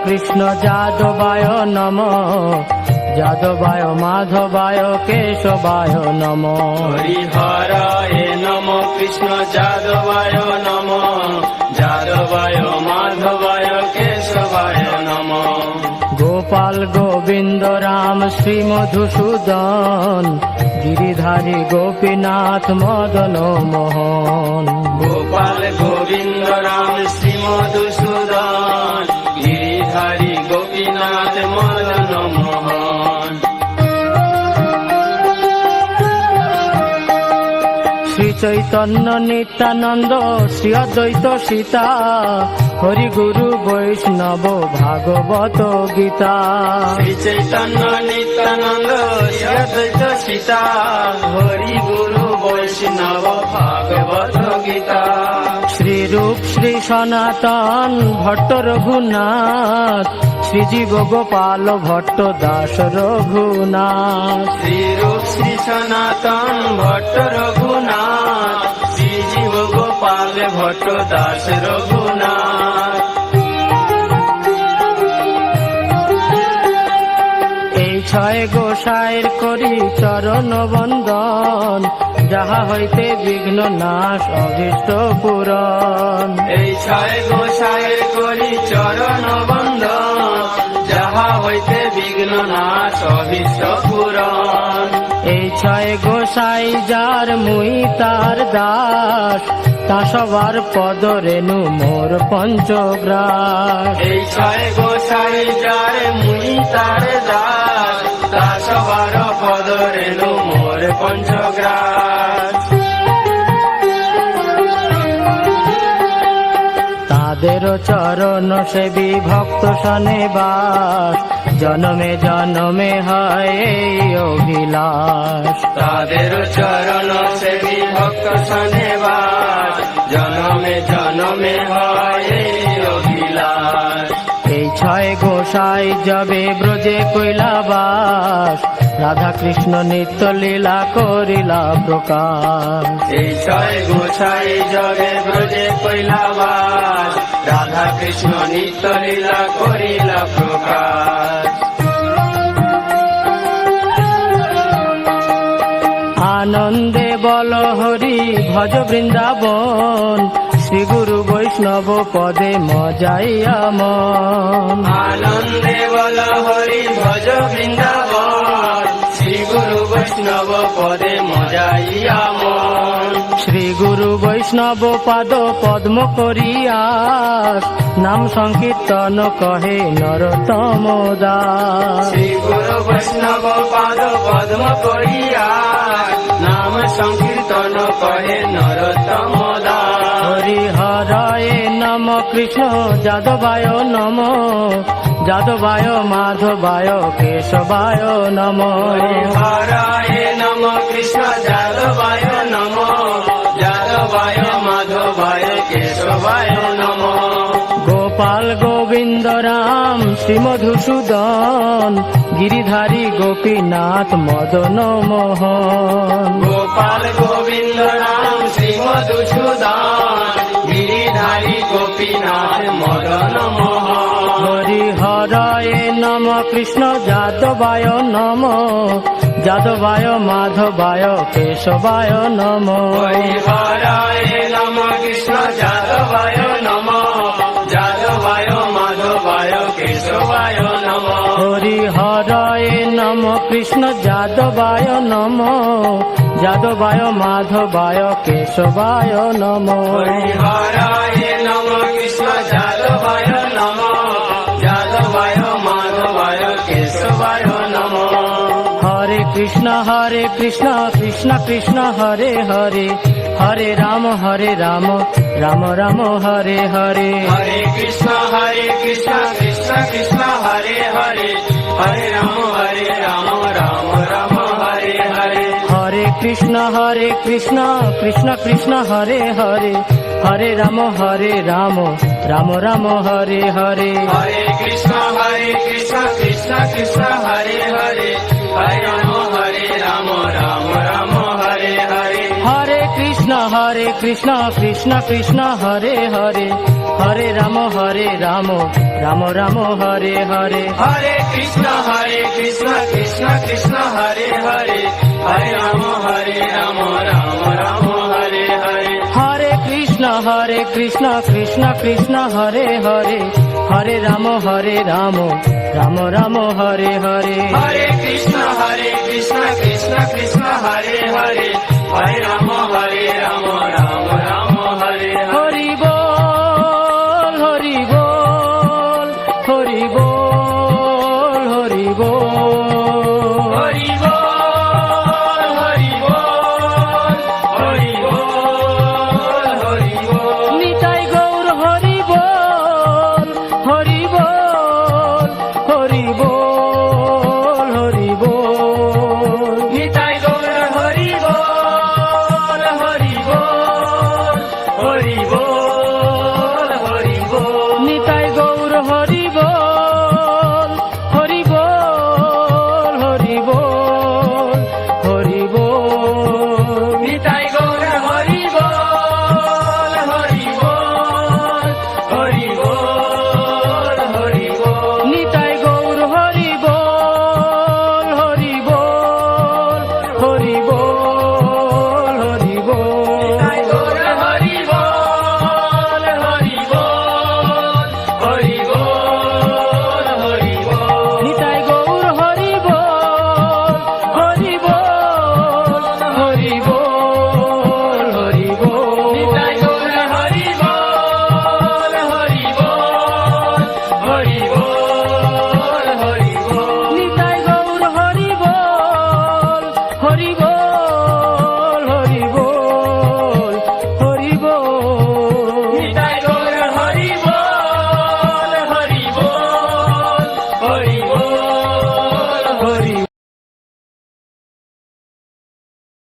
কৃষ্ণ যাদবায় নমঃ, যাদবায় মাধবায় কেশবায় নমঃ। হরিহরায় নমঃ কৃষ্ণ যাদবায় নমঃ, যাদবায় মাধবায় কেশবায় নমঃ। গোপাল গোবিন্দ রাম শ্রী মধুসূদন, গিরিধারী গোপীনাথ মদন মোহন। গোপাল গোবিন্দ রাম শ্রী মধুসূদন, গিরিধারী গোপীনাথ মদন মোহন। শ্রী চৈতন্য নিত্যানন্দ শ্রী অদ্বৈত সীতা, হরি গুরু বৈষ্ণব ভাগবত গীতা। শ্রী চৈতন্য নিত্যানন্দ শ্রী অদ্বৈত সীতা, হরি গুরু বৈষ্ণব ভাগবত গীতা। শ্রী রূপ শ্রী সনাতন ভট্ট রঘুনাথ, শ্রীজীব গোপাল ভট্ট দাস রঘুনাথ। শ্রী রূপ শ্রী সনাতন ভট্ট রঘুনাথ, শ্রীজীব গোপাল ভট্ট দাস রঘুনাথ। এই ছয় গোসাইর করি চরণ বন্দন, যাহা হইতে বিঘ্ন নাশ অভীষ্ট পূরণ। এই ছয় গোসাইয়ের করি চরণ বন্দন, যাহা হইতে বিঘ্ন নাশ অভীষ্ট পূরণ। এই ছয় গোসাই যার মুই তার দাস, তা সবার পদ রেণু মোর পঞ্চগ্রাস। এই ছয় গোসাই যার মুই তার দাস, তা সবার পদ রেণু মোর পঞ্চগ্রাস। তাদের চরণ সেবী ভক্ত সনে বাস, জনমে জনমে হয় এই অভিলাষ। তাদের চরণ সেবী ভক্ত সনেবাস, জনমে জনমে হয় এই অভিলাষ। এই ছয় গোসাই যবে ব্রজে কৈলাবাস, রাধা কৃষ্ণ নিত্য লীলা করিলা প্রকাশ। এই ছয় গোসাই জগে ব্রজে কৈলাবাস, রাধা কৃষ্ণ নিত্য লীলা করিলা প্রকাশ। আনন্দে বল হরি ভজ বৃন্দাবন, শ্রী গুরু বৈষ্ণব পদে মজাইয়া মন। আনন্দে বল হরি ভজ বৃন্দাবন, শ্রী গুরু বৈষ্ণব পদে মজাইয়া মন। শ্রী গুরু বৈষ্ণব পাদ পদ্ম করিয়াস, নাম সংকীর্তন কহে নরোত্তম দাস। শ্রী গুরু বৈষ্ণব পাদ পদ্ম করিয়া, নাম সংকীর্তন কহে নরোত্তম দাস। হরি হরায় নম কৃষ্ণ যাদবায় নম, যাদবায় মাধবায় কেশবায় নম। হরায় নম কৃষ্ণ যাদবায় নম, যাদবায় মাধবায় কেশবায় নম। গোপাল গোবিন্দ রাম শ্রী মধুসূদন, গিরিধারী গোপীনাথ মদন মোহন। গোপাল গোবিন্দ রাম শ্রী মধুসূদন, গিরিধারী গোপীনাথ মদন মোহন। হরি হরায় নম কৃষ্ণ যাদবায় নম, যাদবায় মাধবায় কেশবায় নম। হরিহরায় নম কৃষ্ণ যাদবায় নম, যাদবায় মাধবায় কেশবায় নম। হরি হরায় নম কৃষ্ণ যাদবায় নম, যাদবায় মাধবায় কেশবায় নম। হরিহরায় নম কৃষ্ণ যাদবায় নম, যাদবায় মাধবায় কেশবায় নম। হরে কৃষ্ণ কৃষ্ণ কৃষ্ণ হরে হরে, হরে রাম রাম রাম হরে হরে। হরে কৃষ্ণ কৃষ্ণ কৃষ্ণ হরে হরে, হরে রাম রাম রাম হরে হরে। হরে কৃষ্ণ কৃষ্ণ কৃষ্ণ হরে হরে, হরে রাম রাম রাম হরে হরে। হরে কৃষ্ণ কৃষ্ণ কৃষ্ণ হরে হরে, হরে রাম রাম রাম হরে হরে। হরে কৃষ্ণ কৃষ্ণ কৃষ্ণ হরে হরে হরে রাম রাম রাম হরে হরে হরে কৃষ্ণ কৃষ্ণ কৃষ্ণ হরে হরে হরে রাম রাম রাম হরে হরে হরে কৃষ্ণ কৃষ্ণ কৃষ্ণ হরে হরে হরে রাম রাম রাম হরে হরে হরে কৃষ্ণ কৃষ্ণ কৃষ্ণ হরে হরে হরে রাম রাম রাম হরে হরে হরি বল হরি বল হরি বল হরি বল হরি বল হরি বল হরি বল হরি বল নিতাই গৌর হরি বল হরি বল হরি বল হরি বল নিতাই গৌর হরি বল হরি বল হরি বল হরি বল নিতাই গৌর হরি বল হরি বল হরি বল হরি বল নিতাই গৌর হরি বল হরি বল হরি বল হরি বল নিতাই গৌর হরি বল হরি বল হরি বল হরি বল নিতাই গৌর হরি বল হরি বল হরি বল হরি বল নিতাই গৌর হরি বল হরি বল হরি বল হরি বল নিতাই গৌর হরি বল হরি বল হরি বল